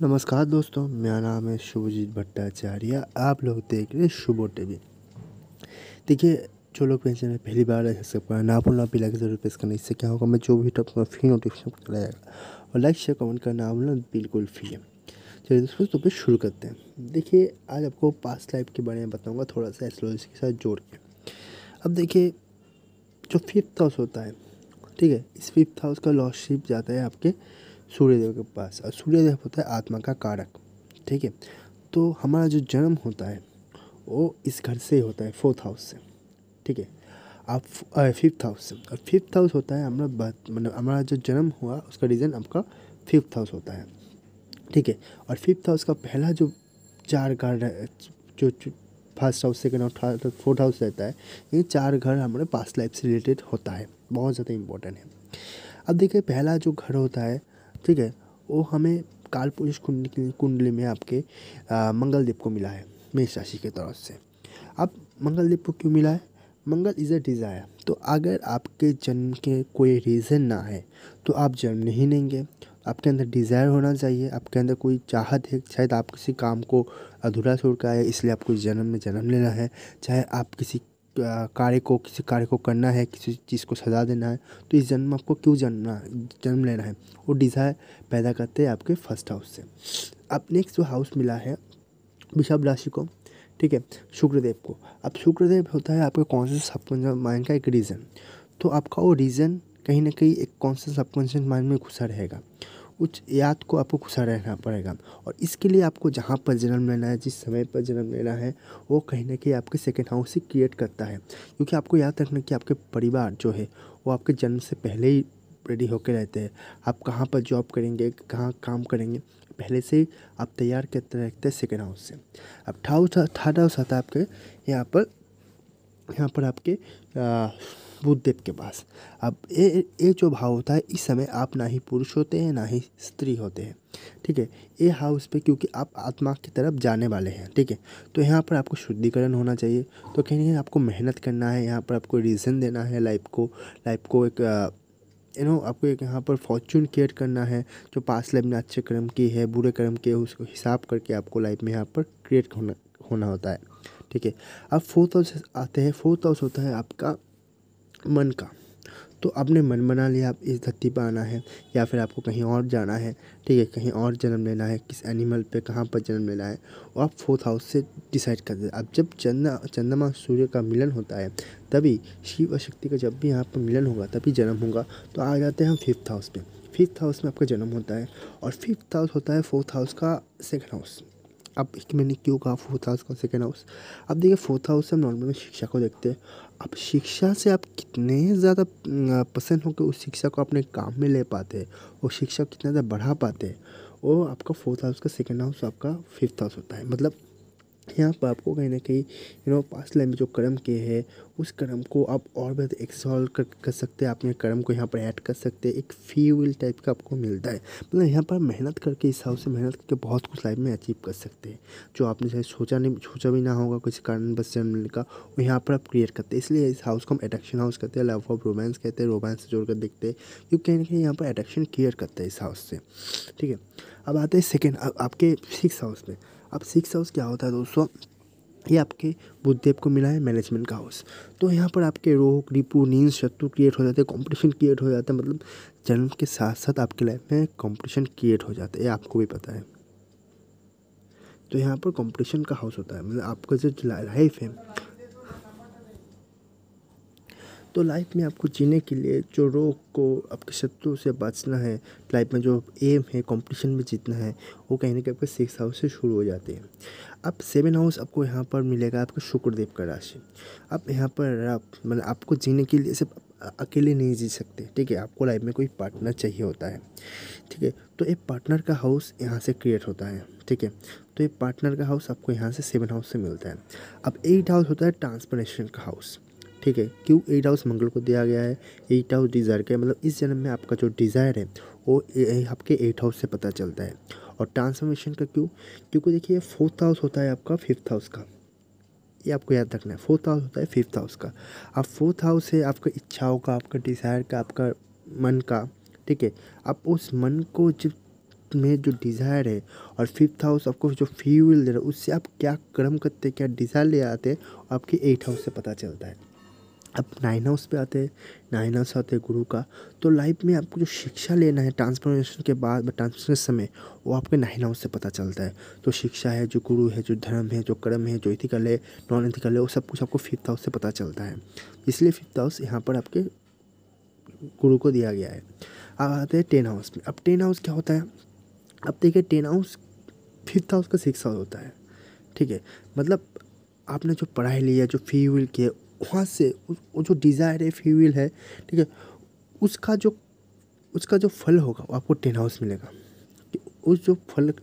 नमस्कार दोस्तों, मेरा नाम है शुभजीत भट्टाचार्य। आप लोग देख रहे हैं शुभो टीवी। देखिए, जो लोग मेरे चैनल पहली बार है सब्सक्राइब ना भूलना, बेल आइकन जरूर प्रेस करना। इससे क्या होगा, मैं जो भी टॉप फ्री नोटिफिकेशन चला जाएगा। और लाइक शेयर कमेंट करना भूलना, बिल्कुल फ्री है। चलिए दोस्तों, तो फिर शुरू करते हैं। देखिए, आज आपको पास्ट लाइफ के बारे में बताऊँगा, थोड़ा सा एस्ट्रोलॉजी के साथ जोड़ के। अब देखिए, जो फिफ्थ हाउस होता है, ठीक है, इस फिफ्थ हाउस का लॉर्डशिप जाता है आपके सूर्यदेव के पास। और सूर्यदेव होता है आत्मा का कारक, ठीक है। तो हमारा जो जन्म होता है वो इस घर से होता है, फोर्थ हाउस से, ठीक है। आप फिफ्थ हाउस से, और फिफ्थ हाउस होता है हमारा बर्थ, मतलब हमारा जो जन्म हुआ उसका रीज़न आपका फिफ्थ हाउस होता है, ठीक है। और फिफ्थ हाउस का पहला जो चार घर जो first house, second house, third, fourth house रहता है, ये चार घर हमारे पास्ट लाइफ से रिलेटेड होता है, बहुत ज़्यादा इंपॉर्टेंट है। अब देखिए, पहला जो घर होता है, ठीक है, वो हमें कालपुरुष कुंडली में आपके मंगलदेव को मिला है, मेष राशि की तरफ से। अब मंगलदेव को क्यों मिला है? मंगल इज़ अ डिज़ायर। तो अगर आपके जन्म के कोई रीज़न ना है तो आप जन्म नहीं लेंगे। आपके अंदर डिज़ायर होना चाहिए, आपके अंदर कोई चाहत है, शायद आप किसी काम को अधूरा छोड़ कर आए इसलिए आपको इस जन्म में जन्म लेना है। चाहे आप किसी कार्य को करना है, किसी चीज़ को सजा देना है, तो इस जन्म में आपको क्यों जन्म लेना है, वो डिज़ायर पैदा करते हैं आपके फर्स्ट हाउस से। अब नेक्स्ट जो हाउस मिला है वृषभ राशि को, ठीक है, शुक्रदेव को। अब शुक्रदेव होता है आपके कॉन्शियस सबकॉन्शियस माइंड का एक रीज़न। तो आपका वो रीज़न कहीं ना कहीं एक कॉन्शियस सबकॉन्शियस माइंड में घुसा रहेगा, उस याद को आपको घुसा रहना पड़ेगा। और इसके लिए आपको जहाँ पर जन्म लेना है, जिस समय पर जन्म लेना है, वो कहीं ना कहीं आपके सेकेंड हाउस से क्रिएट करता है। क्योंकि आपको याद रखना कि आपके परिवार जो है वो आपके जन्म से पहले ही रेडी होकर रहते हैं। आप कहाँ पर जॉब करेंगे, कहाँ काम करेंगे, पहले से ही आप तैयार करते रहते हैं सेकेंड हाउस से। अब थर्ड हाउस आता है आपके यहाँ पर आपके बुधदेव के पास। अब ये जो भाव होता है, इस समय आप ना ही पुरुष होते हैं ना ही स्त्री होते हैं, ठीक है। ये हाउस पे क्योंकि आप आत्मा की तरफ जाने वाले हैं, ठीक है, तो यहाँ पर आपको शुद्धिकरण होना चाहिए। तो कहीं ना कहीं आपको मेहनत करना है, यहाँ पर आपको रीज़न देना है लाइफ को एक आपको एक यहाँ पर फॉर्चून क्रिएट करना है। जो पास्ट लाइफ में अच्छे कर्म की है, बुरे कर्म के, उसको हिसाब करके आपको लाइफ में यहाँ पर क्रिएट होना होता है, ठीक है। अब फोर्थ हाउस आते हैं। फोर्थ हाउस होता है आपका मन का। तो आपने मन बना लिया आप इस धरती पर आना है, या फिर आपको कहीं और जाना है, ठीक है, कहीं और जन्म लेना है, किस एनिमल पे कहाँ पर जन्म लेना है, और आप फोर्थ हाउस से डिसाइड कर दें। अब जब चंद्रमा सूर्य का मिलन होता है, तभी शिव और शक्ति का जब भी यहाँ पर मिलन होगा तभी जन्म होगा। तो आ जाते हैं हम फिफ्थ हाउस पे। फिफ्थ हाउस में आपका जन्म होता है, और फिफ्थ हाउस होता है फोर्थ हाउस का सेकेंड हाउस। अब एक मैंने क्यों कहा फोर्थ हाउस का सेकेंड हाउस? अब देखिए, फोर्थ हाउस से हम नॉर्मली शिक्षा को देखते हैं। अब शिक्षा से आप कितने ज़्यादा पसंद होकर उस शिक्षा को अपने काम में ले पाते हैं, वो शिक्षा को कितना ज़्यादा बढ़ा पाते हैं, वो आपका फोर्थ हाउस का सेकेंड हाउस आपका फिफ्थ हाउस होता है। मतलब यहाँ पर आपको कहीं ना कहीं पास्ट लाइफ में जो कर्म किए हैं, उस कर्म को आप और बेहतर एक्सॉल्व कर सकते हैं। अपने कर्म को यहाँ पर ऐड कर सकते हैं, एक फ्यूल टाइप का आपको मिलता है। मतलब यहाँ पर मेहनत करके, इस हाउस से मेहनत करके बहुत कुछ लाइफ में अचीव कर सकते हैं, जो आपने शायद सोचा भी ना होगा किसी कारण बस जन्म लेने का, वो यहाँ पर आप क्रिएट करते हैं। इसलिए इस हाउस को हम अट्रैक्शन हाउस कहते हैं, लव ऑफ रोमांस कहते हैं, रोमांस से जोड़कर देखते हैं, क्योंकि कहीं ना कहीं यहाँ पर अट्रैक्शन क्रिएट करते हैं इस हाउस से, ठीक है। अब आते हैं सेकेंड आपके सिक्स हाउस में। अब सिक्स हाउस क्या होता है दोस्तों? ये आपके बुधदेव को मिला है, मैनेजमेंट का हाउस। तो यहाँ पर आपके रोग, रिपू, नींद, शत्रु क्रिएट हो जाते हैं, कंपटीशन क्रिएट हो जाता है। मतलब जन्म के साथ साथ आपकी लाइफ में कंपटीशन क्रिएट हो जाता है, ये आपको भी पता है। तो यहाँ पर कंपटीशन का हाउस होता है। मतलब आपका जो लाइफ है, तो लाइफ में आपको जीने के लिए जो रोग को, आपके शत्रु से बचना है, लाइफ में जो एम है कंपटीशन में जीतना है, वो कहीं ना कहीं आपके सिक्स हाउस से शुरू हो जाते हैं। अब सेवन हाउस आपको यहाँ पर मिलेगा आपके शुक्रदेव का राशि। अब यहाँ पर मतलब आपको जीने के लिए सिर्फ अकेले नहीं जी सकते, ठीक है, आपको लाइफ में कोई पार्टनर चाहिए होता है, ठीक है। तो एक पार्टनर का हाउस यहाँ से क्रिएट होता है, ठीक है। तो एक पार्टनर का हाउस आपको यहाँ से सेवन हाउस से मिलता है। अब एट हाउस होता है ट्रांसफॉर्मेशन का हाउस, ठीक है। क्यों एट हाउस मंगल को दिया गया है? एट हाउस डिज़ायर का, मतलब इस जन्म में आपका जो डिज़ायर है वो आपके एट हाउस से पता चलता है। और ट्रांसफॉर्मेशन का क्यों? क्योंकि देखिए, फोर्थ हाउस होता है आपका फिफ्थ हाउस का, ये आपको याद रखना है। फोर्थ हाउस होता है फिफ्थ हाउस का। अब फोर्थ हाउस है आपका इच्छाओं का, आपका डिज़ायर का, आपका मन का, ठीक है। आप उस मन को जब में जो डिज़ायर है, और 5th हाउस आपको जो फ्यूल दे रहा है, उससे आप क्या कर्म करते, क्या डिज़ायर ले आते हैं, आपके 8th हाउस से पता चलता है। अब 9 हाउस पे आते हैं। 9 हाउस आते हैं गुरु का। तो लाइफ में आपको जो शिक्षा लेना है ट्रांसफॉर्मेशन के बाद, ट्रांसफॉर्मेशन समय, वो आपके 9 हाउस से पता चलता है। तो शिक्षा है, जो गुरु है, जो धर्म है, जो कर्म है, जो इथिकल है, नॉन इथिकल है, वो सब कुछ आपको 5th हाउस से पता चलता है। इसलिए 5th हाउस यहाँ पर आपके गुरु को दिया गया है। अब आते हैं 10 हाउस में। अब 10 हाउस क्या होता है? अब देखिए 10 हाउस 5th हाउस का 6th हाउस होता है। ठीक है, मतलब आपने जो पढ़ाई ली है, जो फ्री विल की है, वहाँ से वो जो डिज़ायर है, फ्री विल है, ठीक है, उसका जो फल होगा वो आपको 10 हाउस मिलेगा। कि उस जो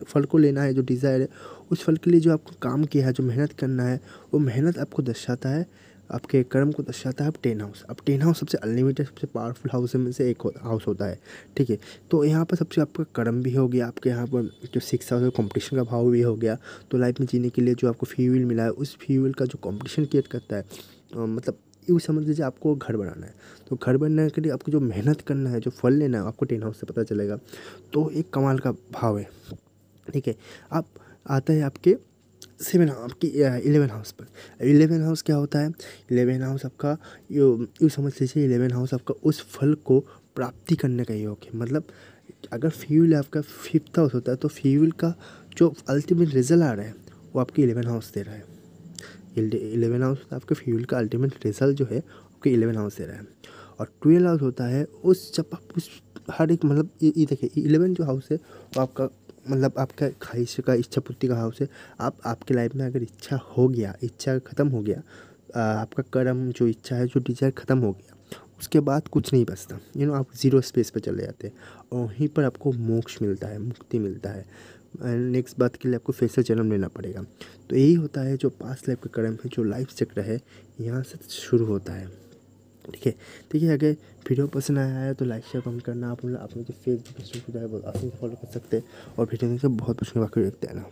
फल को लेना है, जो डिज़ायर है, उस फल के लिए जो आपको काम किया है, जो मेहनत करना है, वो मेहनत आपको दर्शाता है, आपके कर्म को दर्शाता है। अब 10 हाउस, अब 10 हाउस सबसे अनलिमिटेड, सबसे पावरफुल हाउस में से एक हाउस होता है। ठीक है, तो यहाँ पर सबसे आपका कर्म भी हो गया, आपके यहाँ पर जो 6 हाउस है, कॉम्पिटिशन का भाव भी हो गया। तो लाइफ में जीने के लिए जो आपको फ्यूल मिला है, उस फ्यूल का जो कॉम्पिटिशन क्रिएट करता है, मतलब यूँ समझ लीजिए आपको घर बनाना है, तो घर बनाने के लिए आपको जो मेहनत करना है, जो फल लेना है, आपको 10 हाउस से पता चलेगा। तो एक कमाल का भाव है। ठीक है, आप आता है आपके 11 हाउस पर। 11 हाउस क्या होता है? 11 हाउस आपका यूँ समझ लीजिए 11 हाउस आपका उस फल को प्राप्ति करने का योग है। मतलब अगर फ्यूल आपका 5th हाउस होता है, तो फ्यूल का जो अल्टीमेट रिजल्ट आ रहा है, वो आपके 11 हाउस दे रहा है। 11 हाउस आपके फ्यूल का अल्टीमेट रिजल्ट जो है आपके 11 हाउस दे रहा है। और 12 हाउस होता है उस, जब आप उस हर एक, मतलब ये देखिए 11 जो हाउस है वो आपका, मतलब आपका ख्वाहिश का, इच्छा पूर्ति का हाउस है। आपके लाइफ में अगर इच्छा हो गया, इच्छा ख़त्म हो गया, आपका कर्म, जो इच्छा है, जो डिज़ायर ख़त्म हो गया, उसके बाद कुछ नहीं बचता। आप ज़ीरो स्पेस पर चले जाते हैं, और वहीं पर आपको मोक्ष मिलता है, मुक्ति मिलता है। नेक्स्ट बात के लिए आपको फिर से जन्म लेना पड़ेगा। तो यही होता है जो पास्ट लाइफ का कर्म है, जो लाइफ चक्र है, यहाँ से शुरू होता है। ठीक है, देखिए अगर वीडियो पसंद आया है तो लाइक शेयर कमेंट करना। आप अपने जो फेसबुक इंस्टाग्राम है वो आप फॉलो कर सकते हैं, और वीडियो में बहुत कुछ वाकई देखते हैं ना।